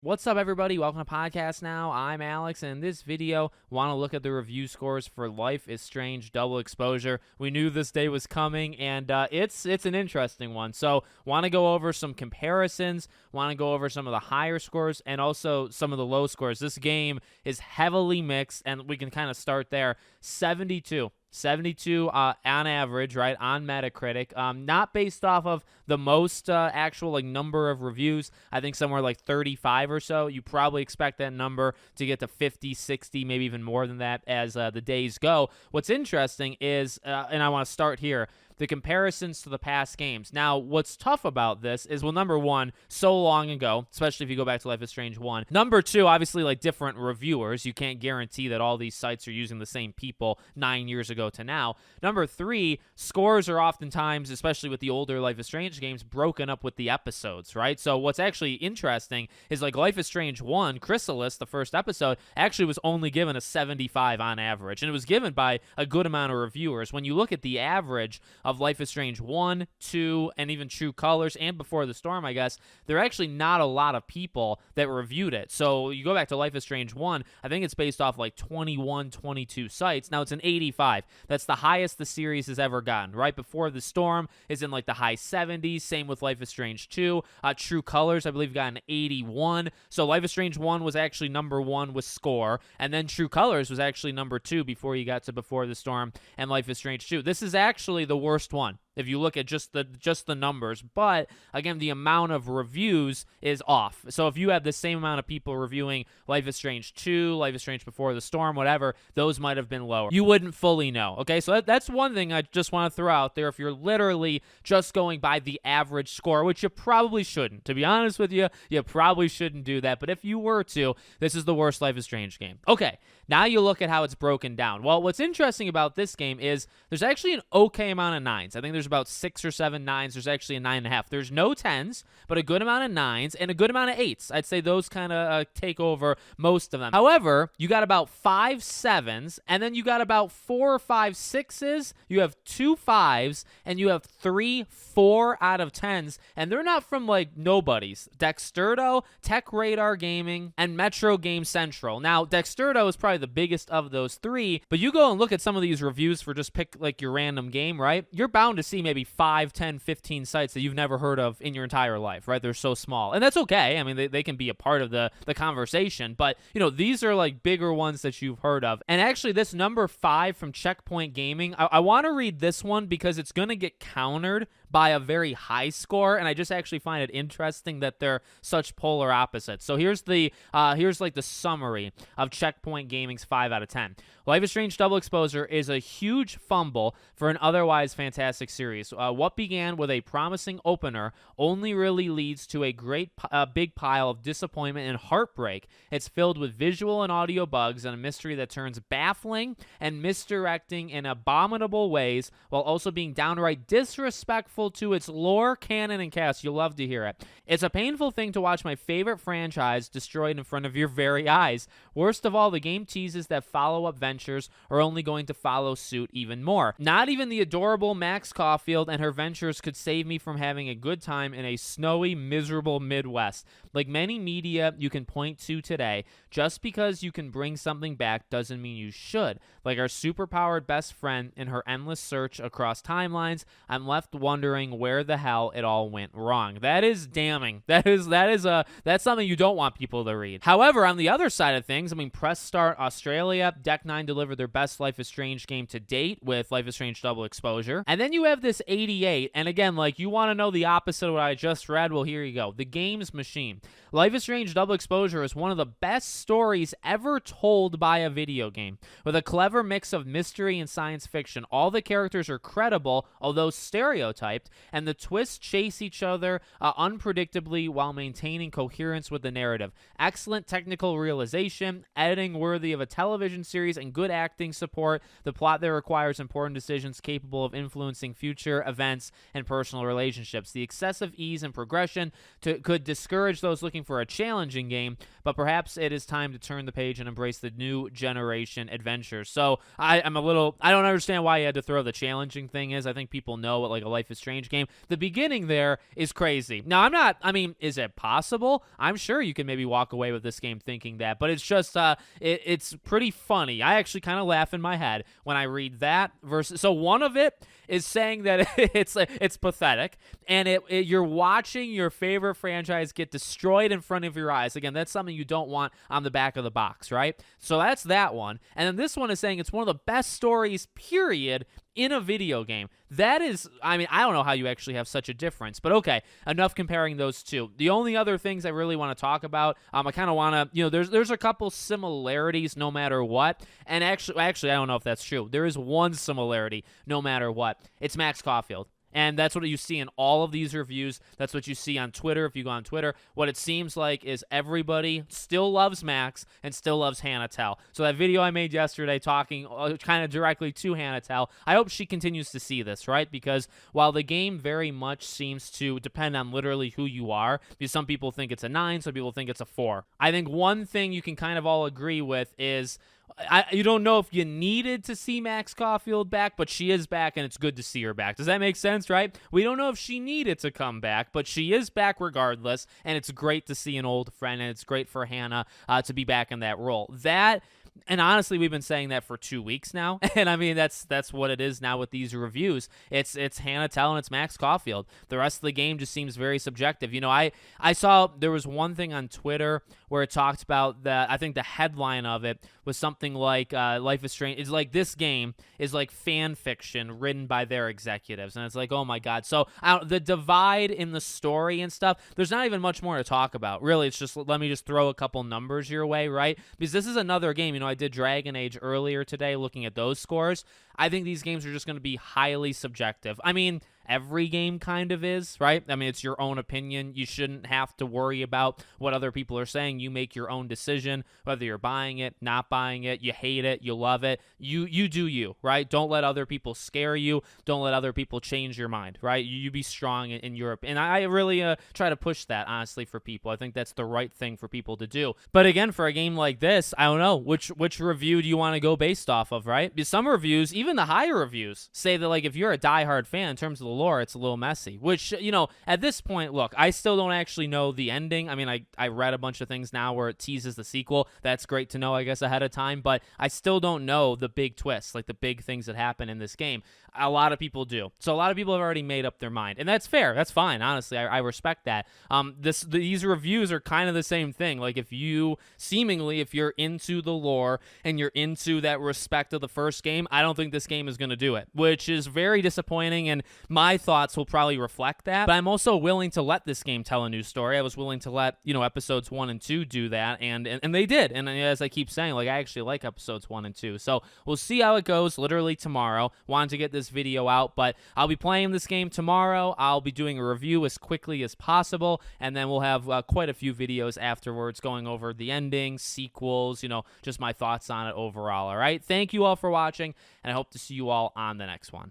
What's up, everybody? Welcome to Podcast Now. I'm Alex, and in this video, want to look at the review scores for Life is Strange Double Exposure. We knew this day was coming, and it's an interesting one. So, want to go over some comparisons, want to go over some of the higher scores, and also some of the low scores. This game is heavily mixed, and we can kind of start there. 72 on average, right, on Metacritic. Not based off of the most actual number of reviews. I think somewhere like 35 or so. You probably expect that number to get to 50, 60, maybe even more than that as the days go. What's interesting is, and I want to start here, the comparisons to the past games. Now, what's tough about this is, well, number one, so long ago, especially if you go back to Life is Strange 1. Number two, obviously, different reviewers. You can't guarantee that all these sites are using the same people 9 years ago to now. Number three, scores are oftentimes, especially with the older Life is Strange games, broken up with the episodes, right? So what's actually interesting is Life is Strange 1, Chrysalis, the first episode, actually was only given a 75 on average, and it was given by a good amount of reviewers. When you look at the average of Life is Strange 1, 2, and even True Colors, and Before the Storm, I guess, there are actually not a lot of people that reviewed it. So you go back to Life is Strange 1, I think it's based off 21, 22 sites. Now it's an 85. That's the highest the series has ever gotten. Right Before the Storm is in the high 70s. Same with Life is Strange 2. True Colors, I believe, got an 81. So Life is Strange 1 was actually number one with score, and then True Colors was actually number two before you got to Before the Storm and Life is Strange 2. This is actually the worst one if you look at just the numbers, but again, the amount of reviews is off. So if you have the same amount of people reviewing Life is Strange 2, Life is Strange Before the Storm, whatever, those might have been lower. You wouldn't fully know, okay? So that's one thing I just want to throw out there. If you're literally just going by the average score, which you probably shouldn't, to be honest with you, you probably shouldn't do that, but if you were to, this is the worst Life is Strange game. Okay, now you look at how it's broken down. Well, what's interesting about this game is there's actually an okay amount of nines. I think there's about 6 or 7 nines. There's actually a 9.5. There's no 10s, but a good amount of 9s and a good amount of 8s. I'd say those kind of take over most of them. However, you got about 5 7s, and then you got about 4 or 5 6s. You have 2 5s, and you have 3 4 out of 10s, and they're not from nobodies. Dexerto, Tech Radar Gaming, and Metro Game Central. Now, Dexerto is probably the biggest of those three, but you go and look at some of these reviews for just pick your random game, right? You're bound to see maybe 5, 10, 15 sites that you've never heard of in your entire life, right? They're so small, and that's okay. I mean, they can be a part of the conversation, but these are bigger ones that you've heard of. And actually, this number 5 from Checkpoint Gaming, I want to read this one because it's going to get countered by a very high score, and I just actually find it interesting that they're such polar opposites. So here's the summary of Checkpoint Gaming's 5 out of 10. Life is Strange Double Exposure is a huge fumble for an otherwise fantastic series. What began with a promising opener only really leads to a big pile of disappointment and heartbreak. It's filled with visual and audio bugs and a mystery that turns baffling and misdirecting in abominable ways, while also being downright disrespectful to its lore, canon, and cast. You'll love to hear it. It's a painful thing to watch my favorite franchise destroyed in front of your very eyes. Worst of all, the game teases that follow-up ventures are only going to follow suit even more. Not even the adorable Max Caulfield and her ventures could save me from having a good time in a snowy, miserable Midwest. Like many media you can point to today, just because you can bring something back doesn't mean you should. Like our superpowered best friend in her endless search across timelines, I'm left wondering where the hell it all went wrong. That is damning. That's something you don't want people to read. However, on the other side of things, I mean, Press Start Australia, Deck 9 delivered their best Life is Strange game to date with Life is Strange Double Exposure. And then you have this 88, and again, you want to know the opposite of what I just read? Well, here you go. The Games Machine. Life is Strange Double Exposure is one of the best stories ever told by a video game. With a clever mix of mystery and science fiction, all the characters are credible, although stereotyped, and the twists chase each other unpredictably while maintaining coherence with the narrative. Excellent technical realization, editing worthy of a television series, and good acting support the plot that requires important decisions capable of influencing future events and personal relationships. The excessive ease and progression could discourage those looking for a challenging game, but perhaps it is time to turn the page and embrace the new generation adventures. So I don't understand why you had to throw the challenging thing is. I think people know what a Life is Strange Strange game. The beginning there is crazy. Now, is it possible? I'm sure you can maybe walk away with this game thinking that, but it's just, it's pretty funny. I actually kind of laugh in my head when I read that versus, so one of it is saying that it's pathetic, and you're watching your favorite franchise get destroyed in front of your eyes. Again, that's something you don't want on the back of the box, right? So that's that one. And then this one is saying it's one of the best stories, period, in a video game. That is, I don't know how you actually have such a difference, but okay, enough comparing those two. The only other things I really want to talk about, I kind of want to, there's a couple similarities no matter what, and actually, I don't know if that's true. There is one similarity no matter what. It's Max Caulfield. And that's what you see in all of these reviews. That's what you see on Twitter. If you go on Twitter, what it seems like is everybody still loves Max and still loves Hannah Telle. So that video I made yesterday talking kind of directly to Hannah Telle, I hope she continues to see this, right? Because while the game very much seems to depend on literally who you are, because some people think it's a 9, some people think it's a 4. I think one thing you can kind of all agree with is you don't know if you needed to see Max Caulfield back, but she is back, and it's good to see her back. Does that make sense, right? We don't know if she needed to come back, but she is back regardless, and it's great to see an old friend, and it's great for Hannah to be back in that role. And honestly, we've been saying that for 2 weeks now, and that's what it is now with these reviews. It's Hannah Telle and it's Max Caulfield. The rest of the game just seems very subjective. I saw there was one thing on Twitter where it talked about that. I think the headline of it was something like Life is Strange. It's like this game is like fan fiction written by their executives, and it's like, oh my god. So the divide in the story and stuff, there's not even much more to talk about. Really, it's just, let me just throw a couple numbers your way, right? Because this is another game. I did Dragon Age earlier today looking at those scores. I think these games are just going to be highly subjective. Every game kind of is, right? It's your own opinion. You shouldn't have to worry about what other people are saying. You make your own decision, whether you're buying it, not buying it, you hate it, you love it. You do you, right? Don't let other people scare you. Don't let other people change your mind, right? You be strong in Europe. And I really try to push that, honestly, for people. I think that's the right thing for people to do. But again, for a game like this, I don't know, which review do you want to go based off of, right? Because some reviews, even the higher reviews, say that, like, if you're a diehard fan in terms of the lore, it's a little messy, which, at this point, look, I still don't actually know the ending. I read a bunch of things now where it teases the sequel. That's great to know, I guess, ahead of time, but I still don't know the big twists, like the big things that happen in this game. A lot of people do. So a lot of people have already made up their mind, and that's fair. That's fine. Honestly, I respect that. These reviews are kind of the same thing. Like, if you're into the lore and you're into that respect of the first game, I don't think this game is going to do it, which is very disappointing, and my thoughts will probably reflect that. But I'm also willing to let this game tell a new story. I was willing to let, episodes 1 and 2 do that, and they did. And as I keep saying, like, I actually like episodes 1 and 2. So we'll see how it goes literally tomorrow. Wanted to get this video out, but I'll be playing this game tomorrow. I'll be doing a review as quickly as possible, and then we'll have quite a few videos afterwards going over the endings, sequels, just my thoughts on it overall. All right, thank you all for watching, and I hope to see you all on the next one.